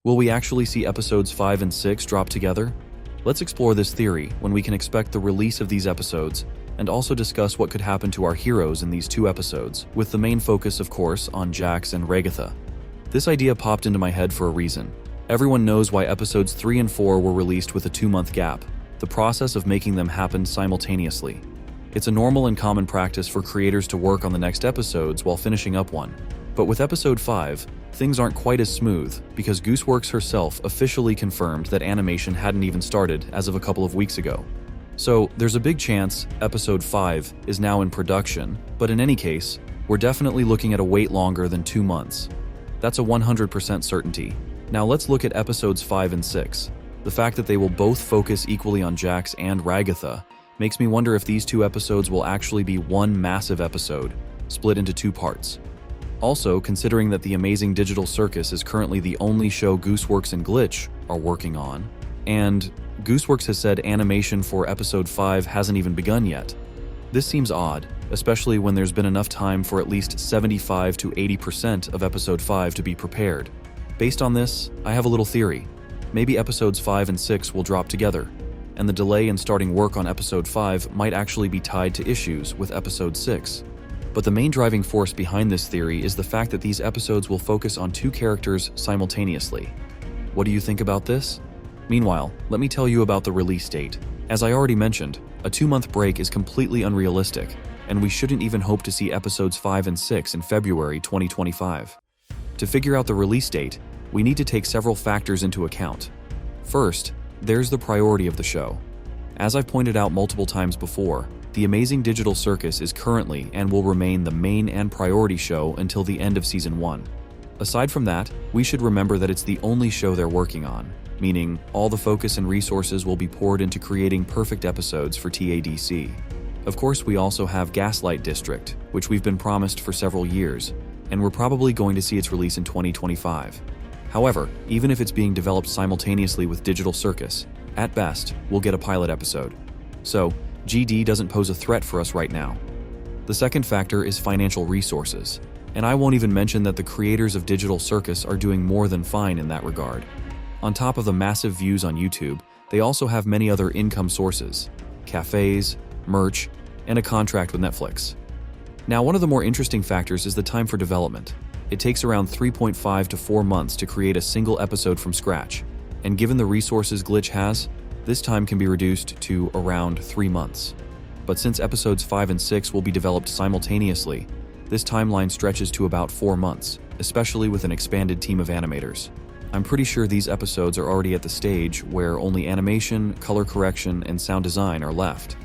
Will we actually see episodes 5 and 6 drop together? Let's explore this theory when we can expect the release of these episodes, and also discuss what could happen to our heroes in these 2 episodes, with the main focus, of course, on Jax and Retha. This idea popped into my head for a reason. Everyone knows why episodes 3 and 4 were released with a 2-month gap. The process of making them happen simultaneously. It's a normal and common practice for creators to work on the next episodes while finishing up one. But with episode 5, things aren't quite as smooth because Gooseworx herself officially confirmed that animation hadn't even started as of a couple of weeks ago. So there's a big chance episode 5 is now in production, but in any case, we're definitely looking at a wait longer than 2 months. That's a 100% certainty. Now let's look at episodes 5 and 6. The fact that they will both focus equally on Jax and Retha makes me wonder if these 2 episodes will actually be one massive episode, split into 2 parts. Also, considering that the amazing digital Circus is currently the only show Gooseworx and Glitch are working on, and Gooseworx has said animation for episode 5 hasn't even begun yet. This seems odd, especially when there's been enough time for at least 75 to 80% of episode 5 to be prepared. Based on this, I have a little theory. Maybe episodes 5 and 6 will drop together, and the delay in starting work on episode 5 might actually be tied to issues with episode 6. But the main driving force behind this theory is the fact that these episodes will focus on 2 characters simultaneously. What do you think about this? Meanwhile, let me tell you about the release date. As I already mentioned, a 2-month break is completely unrealistic, and we shouldn't even hope to see episodes 5 and 6 in February 2025. To figure out the release date, we need to take several factors into account. First, there's the priority of the show. As I've pointed out multiple times before, the amazing digital Circus is currently and will remain the main and priority show until the end of Season 1. Aside from that, we should remember that it's the only show they're working on, meaning all the focus and resources will be poured into creating perfect episodes for TADC. Of course, we also have Gaslight District, which we've been promised for several years, and we're probably going to see its release in 2025. However, even if it's being developed simultaneously with Digital Circus, at best, we'll get a pilot episode. So, GD doesn't pose a threat for us right now. The second factor is financial resources, and I won't even mention that the creators of Digital Circus are doing more than fine in that regard. On top of the massive views on YouTube, they also have many other income sources: cafes, merch, and a contract with Netflix. Now, one of the more interesting factors is the time for development. It takes around 3.5 to 4 months to create a single episode from scratch, and given the resources Glitch has, this time can be reduced to around 3 months. But since episodes 5 and 6 will be developed simultaneously, this timeline stretches to about 4 months, especially with an expanded team of animators. I'm pretty sure these episodes are already at the stage where only animation, color correction, and sound design are left.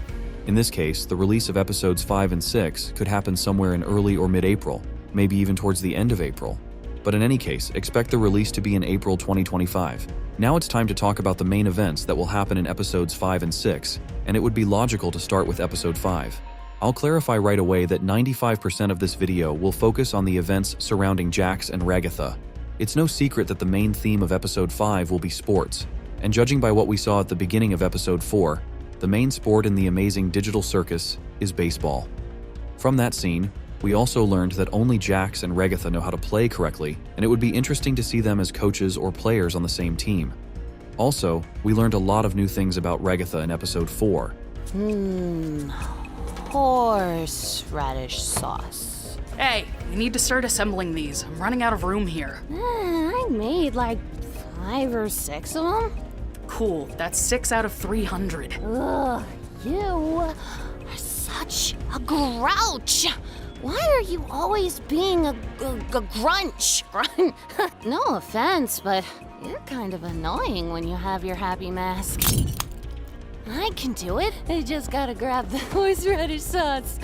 In this case, the release of episodes 5 and 6 could happen somewhere in early or mid-April, maybe even towards the end of April. But in any case, expect the release to be in April 2025. Now it's time to talk about the main events that will happen in episodes 5 and 6, and it would be logical to start with episode 5. I'll clarify right away that 95% of this video will focus on the events surrounding Jax and Retha. It's no secret that the main theme of episode 5 will be sports, and judging by what we saw at the beginning of episode 4, the main sport in the amazing digital Circus is baseball. From that scene, we also learned that only Jax and Retha know how to play correctly, and it would be interesting to see them as coaches or players on the same team. Also, we learned a lot of new things about Retha in episode 4. Horseradish sauce. Hey, we need to start assembling these. I'm running out of room here. I made like 5 or 6 of them. Cool, that's 6 out of 300. Ugh, you are such a grouch. Why are you always being a grunch? No offense, but you're kind of annoying when you have your happy mask. I can do it. I just gotta grab the horseradish sauce.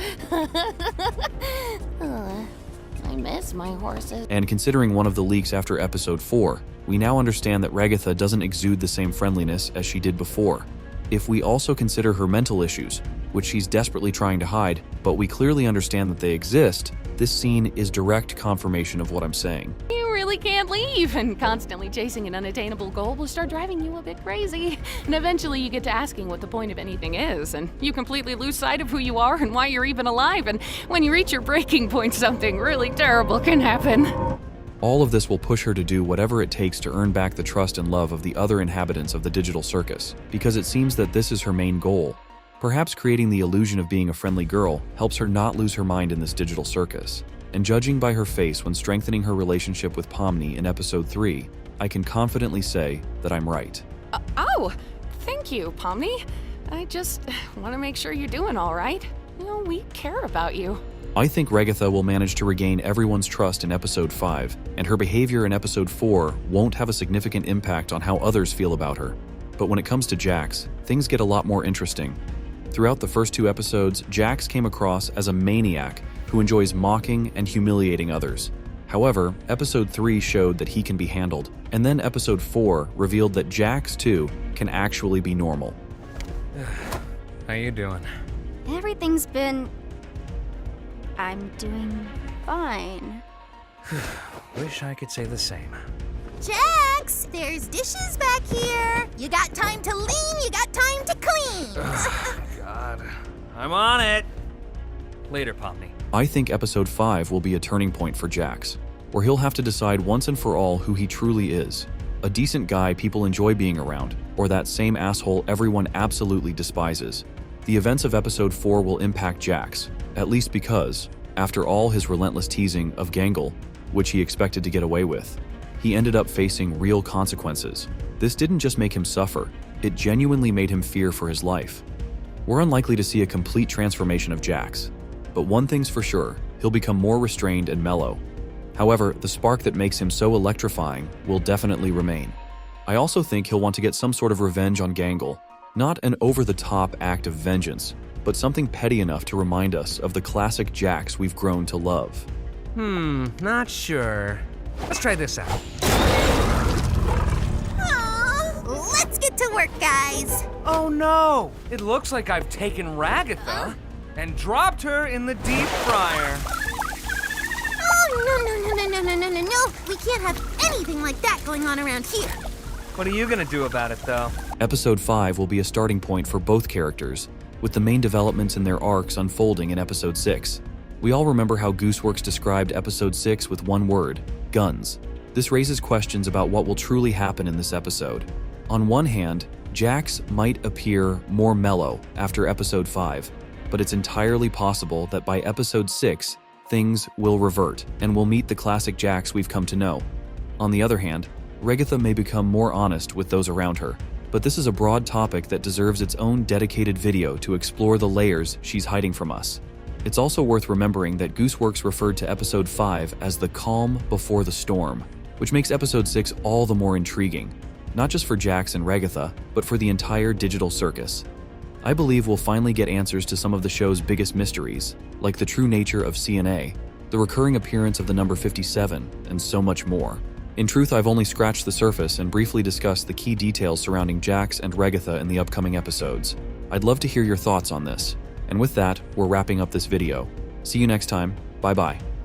I miss my horses. And considering one of the leaks after episode 4, we now understand that Retha doesn't exude the same friendliness as she did before. If we also consider her mental issues, which she's desperately trying to hide, but we clearly understand that they exist, this scene is direct confirmation of what I'm saying. You really can't leave, and constantly chasing an unattainable goal will start driving you a bit crazy. And eventually you get to asking what the point of anything is, and you completely lose sight of who you are and why you're even alive, and when you reach your breaking point, something really terrible can happen. All of this will push her to do whatever it takes to earn back the trust and love of the other inhabitants of the digital circus, because it seems that this is her main goal. Perhaps creating the illusion of being a friendly girl helps her not lose her mind in this digital circus. And judging by her face when strengthening her relationship with Pomni in episode 3, I can confidently say that I'm right. Oh, thank you, Pomni. I just want to make sure you're doing all right. You know, we care about you. I think Retha will manage to regain everyone's trust in episode 5, and her behavior in episode 4 won't have a significant impact on how others feel about her. But when it comes to Jax, things get a lot more interesting. Throughout the first 2 episodes, Jax came across as a maniac who enjoys mocking and humiliating others. However, episode 3 showed that he can be handled, and then episode 4 revealed that Jax, too, can actually be normal. How you doing? Everything's been... I'm doing fine. Wish I could say the same. Jax, there's dishes back here. You got time to lean, you got time to clean. God. I'm on it. Later, Pomni. I think episode 5 will be a turning point for Jax, where he'll have to decide once and for all who he truly is. A decent guy people enjoy being around, or that same asshole everyone absolutely despises. The events of episode 4 will impact Jax, at least because, after all his relentless teasing of Gangle, which he expected to get away with, he ended up facing real consequences. This didn't just make him suffer, it genuinely made him fear for his life. We're unlikely to see a complete transformation of Jax, but one thing's for sure, he'll become more restrained and mellow. However, the spark that makes him so electrifying will definitely remain. I also think he'll want to get some sort of revenge on Gangle, not an over-the-top act of vengeance, but something petty enough to remind us of the classic Jax we've grown to love. Not sure. Let's try this out. Aw, let's get to work, guys. Oh no! It looks like I've taken Retha and dropped her in the deep fryer. Oh, no. We can't have anything like that going on around here. What are you gonna do about it, though? Episode 5 will be a starting point for both characters, with the main developments in their arcs unfolding in episode 6. We all remember how Gooseworx described episode 6 with one word: guns. This raises questions about what will truly happen in this episode. On one hand, Jax might appear more mellow after episode 5, but it's entirely possible that by episode 6, things will revert and we'll meet the classic Jax we've come to know. On the other hand, Retha may become more honest with those around her, but this is a broad topic that deserves its own dedicated video to explore the layers she's hiding from us. It's also worth remembering that Gooseworx referred to episode 5 as the calm before the storm, which makes episode 6 all the more intriguing, not just for Jax and Retha, but for the entire digital circus. I believe we'll finally get answers to some of the show's biggest mysteries, like the true nature of CNA, the recurring appearance of the number 57, and so much more. In truth, I've only scratched the surface and briefly discussed the key details surrounding Jax and Retha in the upcoming episodes. I'd love to hear your thoughts on this. And with that, we're wrapping up this video. See you next time. Bye-bye.